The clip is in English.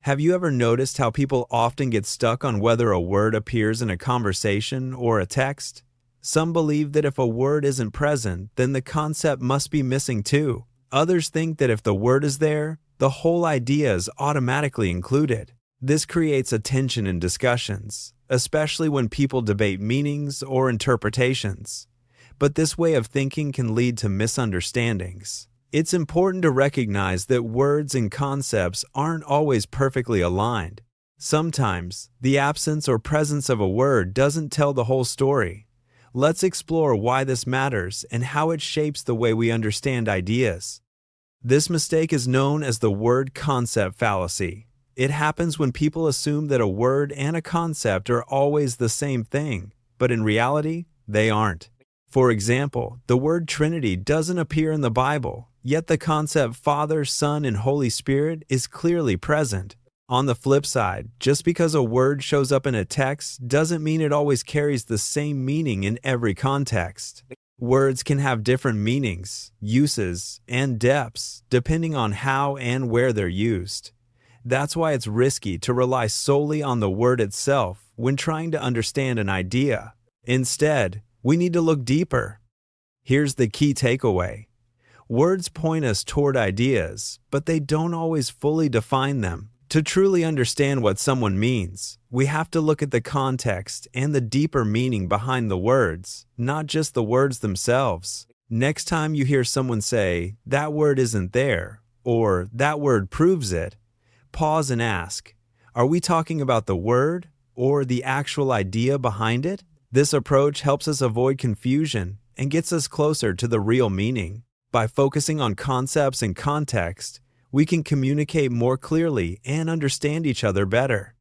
Have you ever noticed how people often get stuck on whether a word appears in a conversation or a text? Some believe that if a word isn't present, then the concept must be missing too. Others think that if the word is there, the whole idea is automatically included. This creates a tension in discussions, especially when people debate meanings or interpretations. But this way of thinking can lead to misunderstandings. It's important to recognize that words and concepts aren't always perfectly aligned. Sometimes, the absence or presence of a word doesn't tell the whole story. Let's explore why this matters and how it shapes the way we understand ideas. This mistake is known as the word concept fallacy. It happens when people assume that a word and a concept are always the same thing, but in reality, they aren't. For example, the word Trinity doesn't appear in the Bible, yet the concept Father, Son, and Holy Spirit is clearly present. On the flip side, just because a word shows up in a text doesn't mean it always carries the same meaning in every context. Words can have different meanings, uses, and depths depending on how and where they're used. That's why it's risky to rely solely on the word itself when trying to understand an idea. Instead, we need to look deeper. Here's the key takeaway. Words point us toward ideas, but they don't always fully define them. To truly understand what someone means, we have to look at the context and the deeper meaning behind the words, not just the words themselves. Next time you hear someone say, "That word isn't there," or "That word proves it," pause and ask, are we talking about the word or the actual idea behind it? This approach helps us avoid confusion and gets us closer to the real meaning. By focusing on concepts and context, we can communicate more clearly and understand each other better.